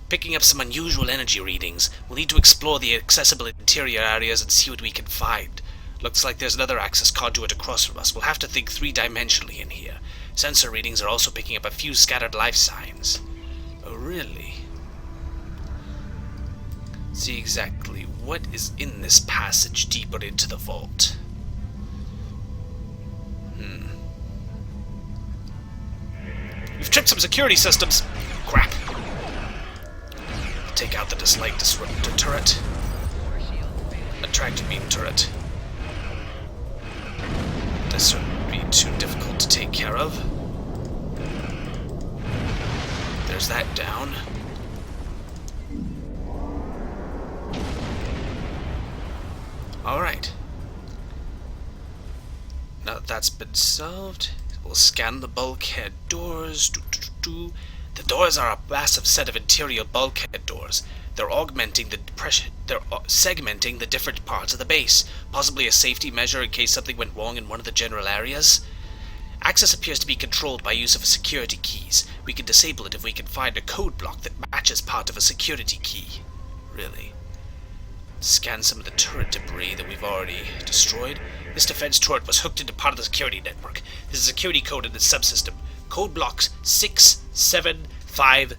Picking up some unusual energy readings. We'll need to explore the accessible interior areas and see what we can find. Looks like there's another access conduit across from us. We'll have to think three-dimensionally in here. Sensor readings are also picking up a few scattered life signs. Oh, really? See exactly what is in this passage deeper into the vault. We've tripped some security systems. Crap. Take out the dislike disruptor turret. Attractor beam turret. This shouldn't be too difficult to take care of. There's that down. Alright. Now that that's been solved, we'll scan the bulkhead doors. The doors are a massive set of interior bulkhead doors. They're augmenting the pressure. They're segmenting the different parts of the base, possibly a safety measure in case something went wrong in one of the general areas. Access appears to be controlled by use of security keys. We can disable it if we can find a code block that matches part of a security key. Really. Scan some of the turret debris that we've already destroyed. This defense turret was hooked into part of the security network. There's a security code in the subsystem. Code blocks 6750.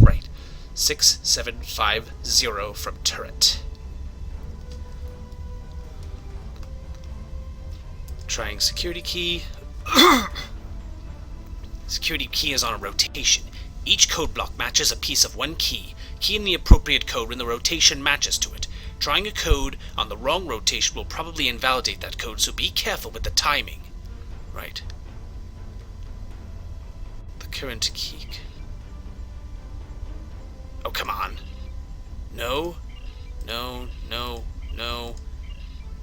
Right. 6750 from turret. Trying security key. Security key is on a rotation. Each code block matches a piece of one key. Key in the appropriate code when the rotation matches to it. Trying a code on the wrong rotation will probably invalidate that code, so be careful with the timing. Right. The current key. Oh, come on. No. No, no, no,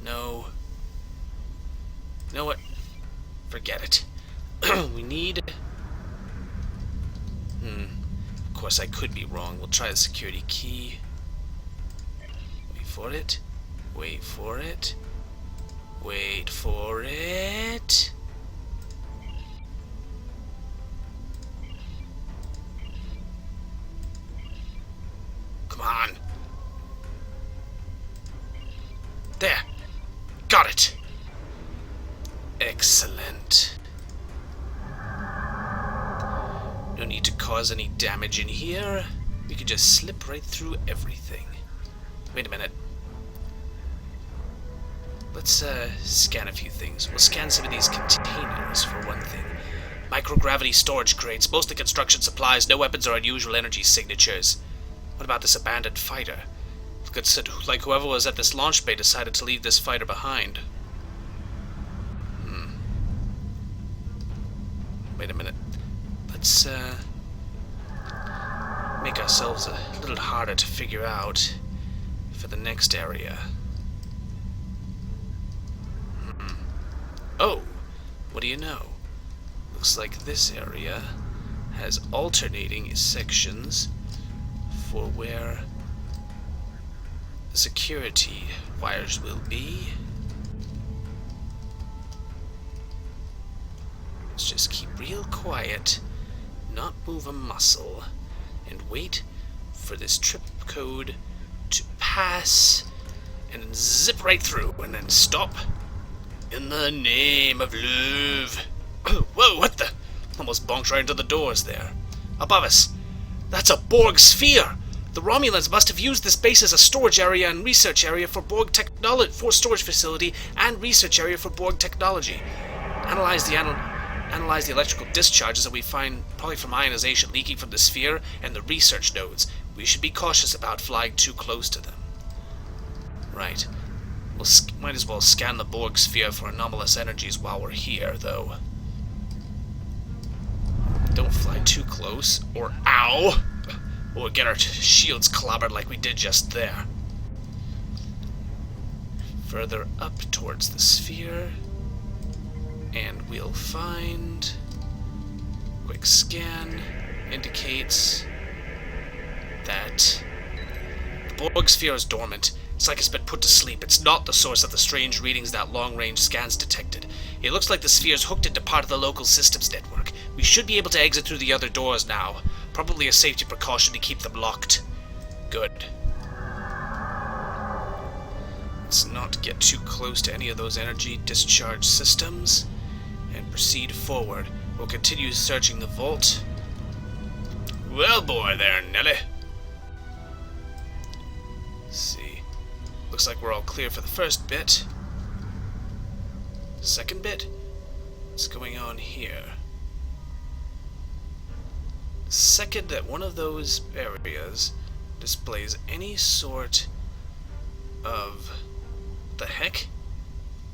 no. You know what? Forget it. We need... Of course, I could be wrong. We'll try the security key. Wait for it. Wait for it. Wait for it. Come on. There. Got it. Excellent. No need to cause any damage in here. We could just slip right through everything. Wait a minute. Let's scan a few things. We'll scan some of these containers for one thing. Microgravity storage crates, mostly construction supplies, no weapons or unusual energy signatures. What about this abandoned fighter? Looks like whoever was at this launch bay decided to leave this fighter behind. Wait a minute. Let's make ourselves a little harder to figure out for the next area. Oh, what do you know? Looks like this area has alternating sections for where the security wires will be. Let's just keep real quiet, not move a muscle, and wait for this trip code to pass, and then zip right through, and then stop. In the name of love. Whoa, what the? Almost bonked right into the doors there. Above us. That's a Borg sphere! The Romulans must have used this base as a storage area and research area for Borg technology, for storage facility and research area for Borg technology. Analyze the electrical discharges that we find probably from ionization leaking from the sphere and the research nodes. We should be cautious about flying too close to them. Right. We'll might as well scan the Borg sphere for anomalous energies while we're here, though. Don't fly too close, or ow! Or we'll get our shields clobbered like we did just there. Further up towards the sphere, and we'll find... Quick scan indicates that the Borg sphere is dormant. It's like it's been put to sleep. It's not the source of the strange readings that long-range scans detected. It looks like the sphere is hooked into part of the local systems network. We should be able to exit through the other doors now. Probably a safety precaution to keep them locked. Good. Let's not get too close to any of those energy discharge systems, and proceed forward. We'll continue searching the vault. Well, boy there, Nelly. Let's see. Looks like we're all clear for the first bit. Second bit? What's going on here? Second, that one of those areas displays any sort of... the heck?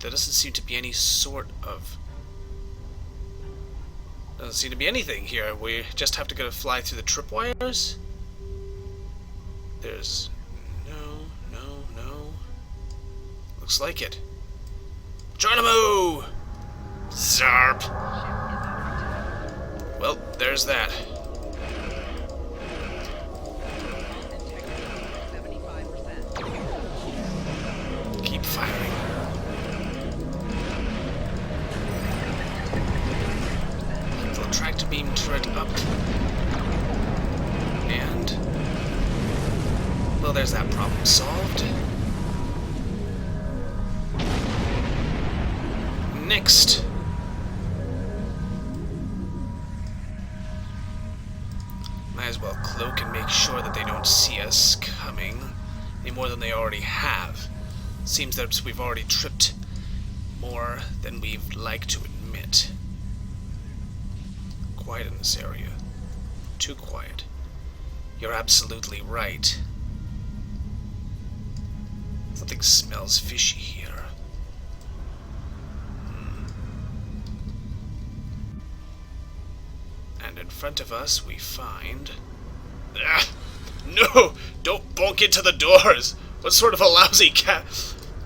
There doesn't seem to be any sort of... doesn't seem to be anything here. We just have to go fly through the tripwires? There's... no. Looks like it. Geronimo! Zarp! Well, there's that. Keep firing. The tractor beam turret up. And... well, there's that problem solved. Next. Might as well cloak and make sure that they don't see us coming any more than they already have. Seems that we've already tripped more than we'd like to admit. Quiet in this area. Too quiet. You're absolutely right. Something smells fishy here. And in front of us we find... No! Don't bonk into the doors! What sort of a lousy cat...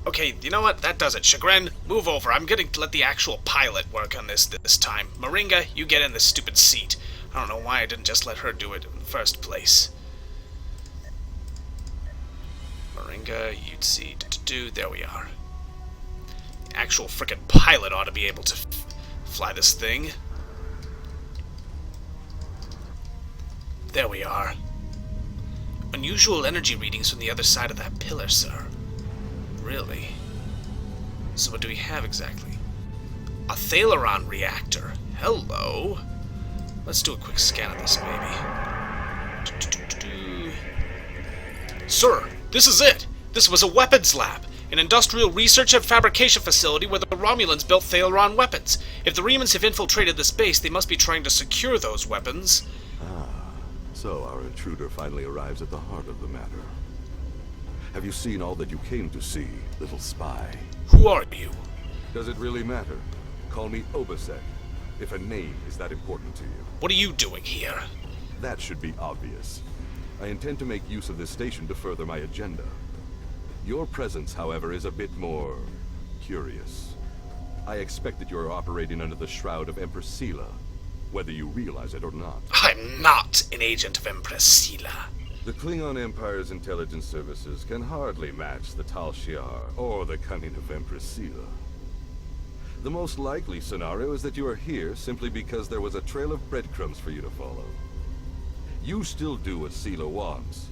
Okay, you know what? That does it. Chagrin, move over. I'm gonna let the actual pilot work on this time. Moringa, you get in this stupid seat. I don't know why I didn't just let her do it in the first place. Moringa, you'd see... There we are. The actual frickin' pilot ought to be able to fly this thing. There we are. Unusual energy readings from the other side of that pillar, sir. Really? So what do we have exactly? A Thalaron reactor. Hello. Let's do a quick scan of this baby. Sir, this is it! This was a weapons lab. An industrial research and fabrication facility where the Romulans built Thalaron weapons. If the Remans have infiltrated this base, they must be trying to secure those weapons. So our intruder finally arrives at the heart of the matter. Have you seen all that you came to see, little spy? Who are you? Does it really matter? Call me Obasek, if a name is that important to you. What are you doing here? That should be obvious. I intend to make use of this station to further my agenda. Your presence, however, is a bit more... curious. I expect that you're operating under the shroud of Empress Sela, whether you realize it or not. I'm not an agent of Empress Sela. The Klingon Empire's intelligence services can hardly match the Tal Shiar or the cunning of Empress Sela. The most likely scenario is that you are here simply because there was a trail of breadcrumbs for you to follow. You still do what Sela wants,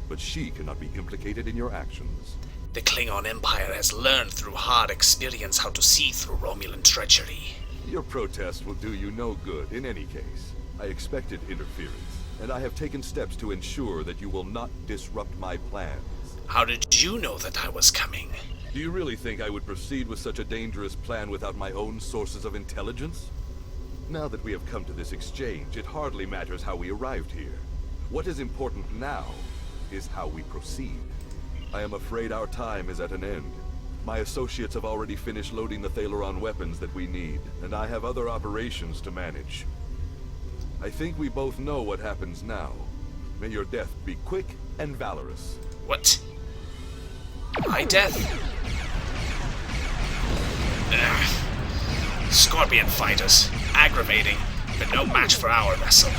but she cannot be implicated in your actions. The Klingon Empire has learned through hard experience how to see through Romulan treachery. Your protest will do you no good in any case. I expected interference, and I have taken steps to ensure that you will not disrupt my plans. How did you know that I was coming? Do you really think I would proceed with such a dangerous plan without my own sources of intelligence? Now that we have come to this exchange, it hardly matters how we arrived here. What is important now is how we proceed. I am afraid our time is at an end. My associates have already finished loading the Thalaron weapons that we need, and I have other operations to manage. I think we both know what happens now. May your death be quick and valorous. What? My death? Ugh. Scorpion fighters. Aggravating, but no match for our vessel.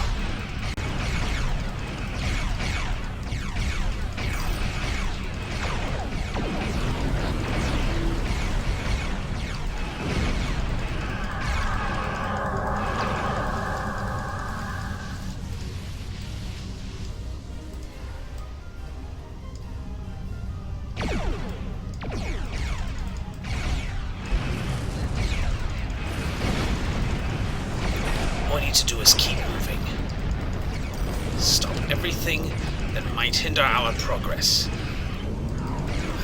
everything that might hinder our progress.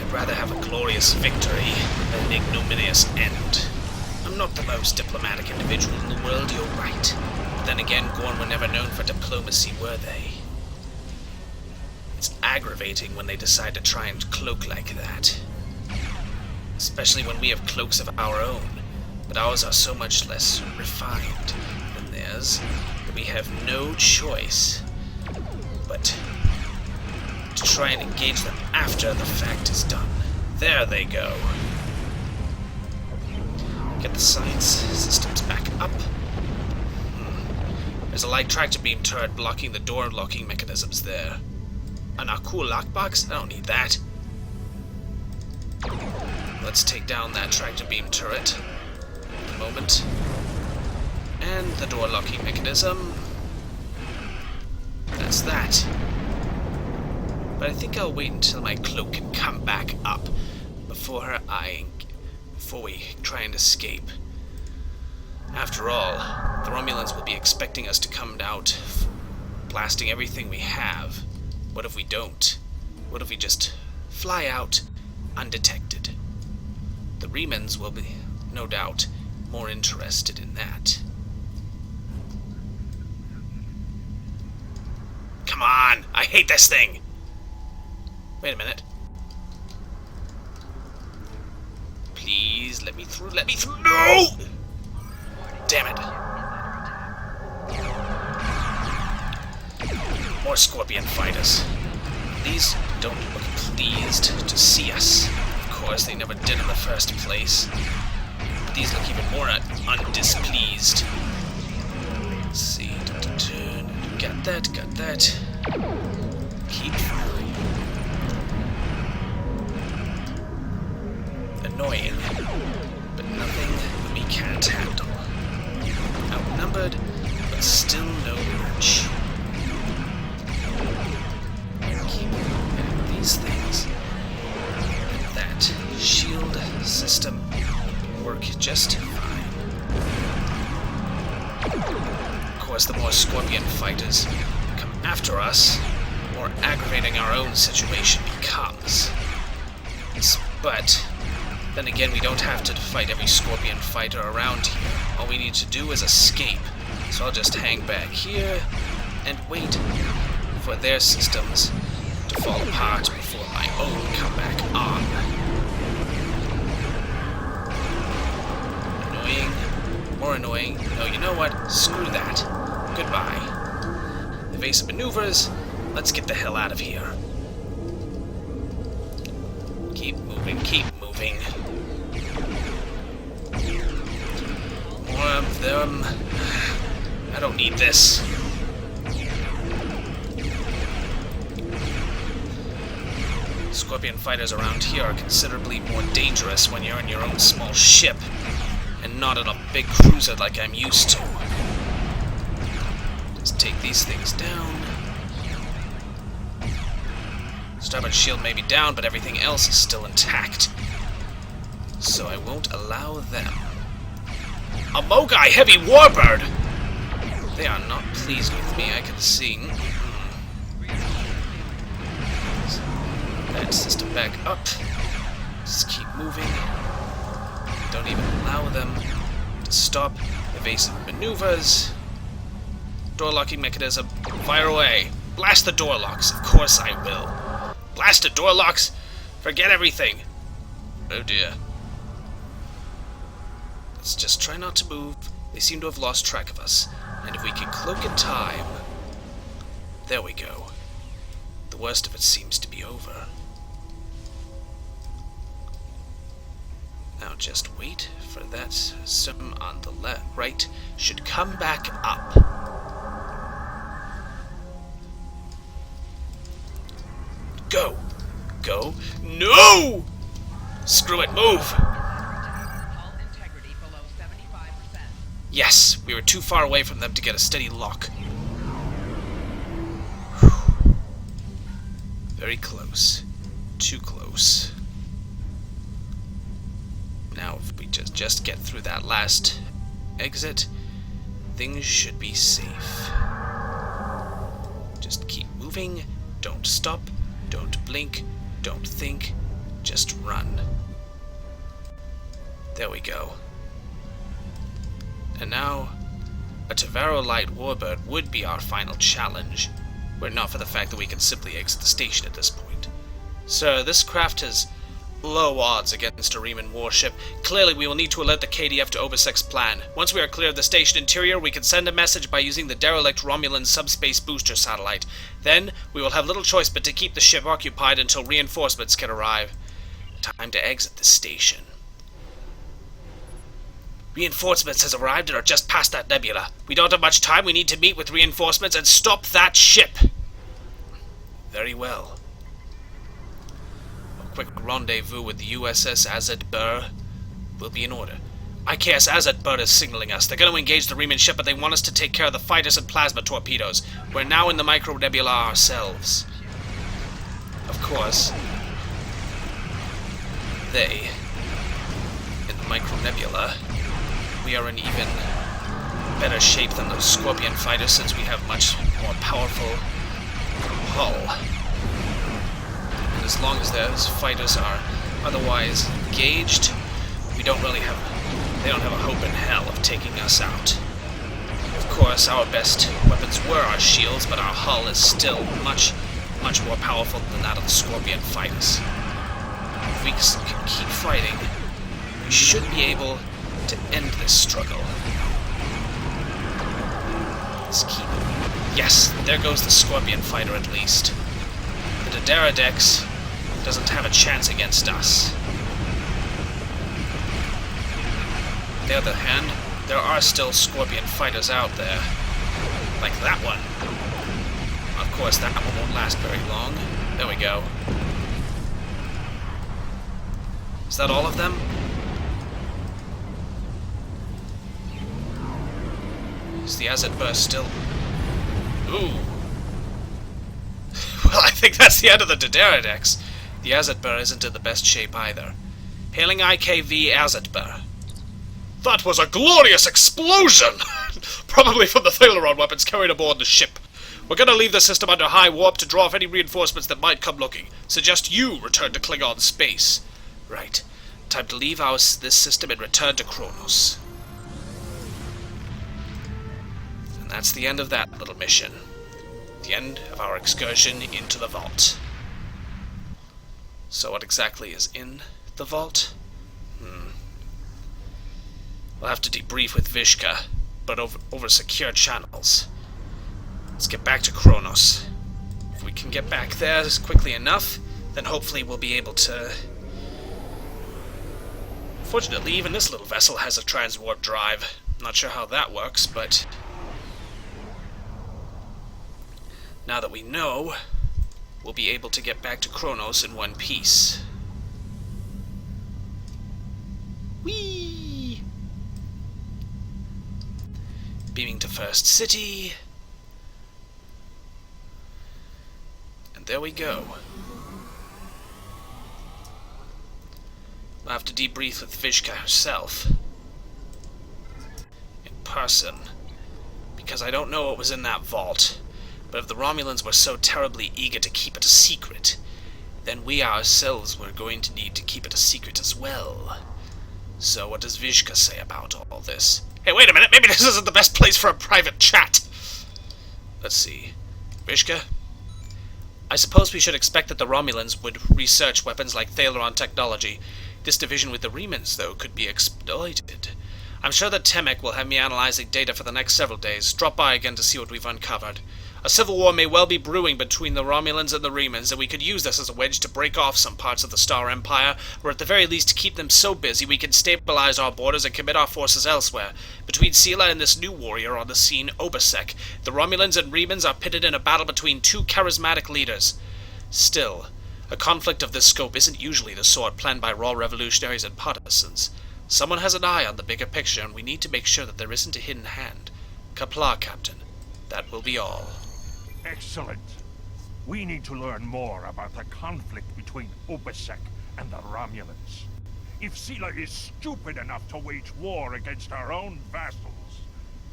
I'd rather have a glorious victory than an ignominious end. I'm not the most diplomatic individual in the world, you're right. But then again, Gorn were never known for diplomacy, were they? It's aggravating when they decide to try and cloak like that. Especially when we have cloaks of our own. But ours are so much less refined than theirs that we have no choice but to try and engage them after the fact is done. There they go. Get the science systems back up. There's a light tractor beam turret blocking the door locking mechanisms there. And a cool lockbox? I don't need that. Let's take down that tractor beam turret. In a moment. And the door locking mechanism. That's that. But I think I'll wait until my cloak can come back up before we try and escape. After all, the Romulans will be expecting us to come out, blasting everything we have. What if we don't? What if we just fly out undetected? The Remans will be, no doubt, more interested in that. Come on! I hate this thing! Wait a minute. Please, let me through, let me through! No! Damn it. More scorpion fighters. These don't look pleased to see us. Of course, they never did in the first place. But these look even more undispleased. Let's see. Got that, got that. Keep firing. Annoying, but nothing we can't handle. Outnumbered, but still no match. Keep hitting these things. And that shield system work just fine. Of course, the more scorpion fighters come after us, the more aggravating our own situation becomes. But then again, we don't have to fight every scorpion fighter around here. All we need to do is escape. So I'll just hang back here and wait for their systems to fall apart before my own come back on. Annoying. More annoying. No, you know what? Screw that. Goodbye. Evasive maneuvers. Let's get the hell out of here. Keep moving, keep moving. More of them. I don't need this. Scorpion fighters around here are considerably more dangerous when you're in your own small ship and not on a big cruiser like I'm used to. Just take these things down. Starboard shield may be down, but everything else is still intact. So I won't allow them. A Mogai Heavy Warbird! They are not pleased with me, I can see. That system back up. Just keep moving. Don't even allow them to stop evasive maneuvers. Door locking mechanism. Fire away. Blast the door locks. Of course I will. Blast the door locks. Forget everything. Oh dear. Let's just try not to move. They seem to have lost track of us. And if we can cloak in time... There we go. The worst of it seems to be over. Now just wait for that system on the right should come back up. Go! Go! No! Screw it, move! Yes, we were too far away from them to get a steady lock. Whew. Very close. Too close. Now, if we just get through that last exit, things should be safe. Just keep moving. moving, don't stop, don't blink, don't think, just run. There we go. And now, a Tavaro Light Warbird would be our final challenge, were it not for the fact that we can simply exit the station at this point. Sir, this craft has low odds against a Reman warship. Clearly, we will need to alert the KDF to Obersek's plan. Once we are clear of the station interior, we can send a message by using the derelict Romulan subspace booster satellite. Then, we will have little choice but to keep the ship occupied until reinforcements can arrive. Time to exit the station. Reinforcements has arrived and are just past that nebula. We don't have much time. We need to meet with reinforcements and stop that ship. Very well. A quick rendezvous with the USS Azad Bur will be in order. IKS Azad Bur is signaling us. They're going to engage the Reman ship, but they want us to take care of the fighters and plasma torpedoes. We're now in the micro nebula ourselves. Of course, they, in the micro nebula, we are in even better shape than those Scorpion fighters since we have much more powerful hull. And as long as those fighters are otherwise engaged, they don't have a hope in hell of taking us out. Of course, our best weapons were our shields, but our hull is still much more powerful than that of the Scorpion fighters. If we can keep fighting, we should be able to end this struggle. Let's keep... Yes, there goes the Scorpion fighter at least. The Adiraiju doesn't have a chance against us. On the other hand, there are still Scorpion fighters out there. Like that one. Of course, that one won't last very long. There we go. Is that all of them? Is the Azad Burst still... Ooh. Well, I think that's the end of the Adiraiju. The Azad Bur isn't in the best shape either. Hailing IKV Azad Bur. That was a glorious explosion! Probably from the Thaleron weapons carried aboard the ship. We're gonna leave the system under high warp to draw off any reinforcements that might come looking. Suggest you return to Klingon space. Right. Time to leave this system and return to Kronos. And that's the end of that little mission. The end of our excursion into the vault. So what exactly is in the vault? We'll have to debrief with Vishka, but over secure channels. Let's get back to Kronos. If we can get back there quickly enough, then hopefully we'll be able to... Fortunately, even this little vessel has a transwarp drive. Not sure how that works, but... now that we know, we'll be able to get back to Kronos in one piece. Whee! Beaming to First City. And there we go. We'll have to debrief with Vishka herself. In person. Because I don't know what was in that vault. But if the Romulans were so terribly eager to keep it a secret, then we ourselves were going to need to keep it a secret as well. So what does Vishka say about all this? Hey, wait a minute, maybe this isn't the best place for a private chat! Let's see. Vishka? I suppose we should expect that the Romulans would research weapons like Thaleron technology. This division with the Remans, though, could be exploited. I'm sure that Temek will have me analyzing data for the next several days. Drop by again to see what we've uncovered. A civil war may well be brewing between the Romulans and the Remans, and we could use this as a wedge to break off some parts of the Star Empire, or at the very least keep them so busy we can stabilize our borders and commit our forces elsewhere. Between Sela and this new warrior on the scene, Obersek, the Romulans and Remans are pitted in a battle between two charismatic leaders. Still, a conflict of this scope isn't usually the sort planned by raw revolutionaries and partisans. Someone has an eye on the bigger picture, and we need to make sure that there isn't a hidden hand. Kapla, Captain. That will be all. Excellent. We need to learn more about the conflict between Obersek and the Romulans. If Sela is stupid enough to wage war against our own vassals,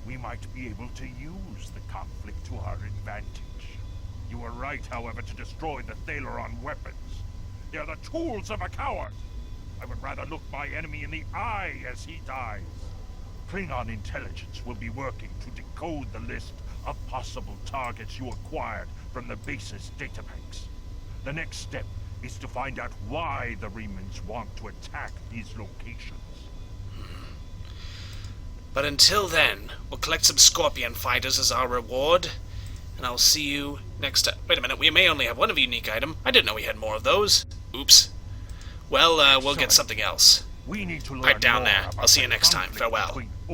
we might be able to use the conflict to our advantage. You were right, however, to destroy the Thaleron weapons. They are the tools of a coward. I would rather look my enemy in the eye as he dies. Klingon intelligence will be working to decode the list of possible targets you acquired from the base's databanks. The next step is to find out why the Remans want to attack these locations. But until then, we'll collect some Scorpion fighters as our reward, and I'll see you next time. Wait a minute, we may only have one of a unique item. I didn't know we had more of those. Oops. Well, we'll get something else. We need to learn Right down more there. about I'll see you the next time. conflict Farewell. between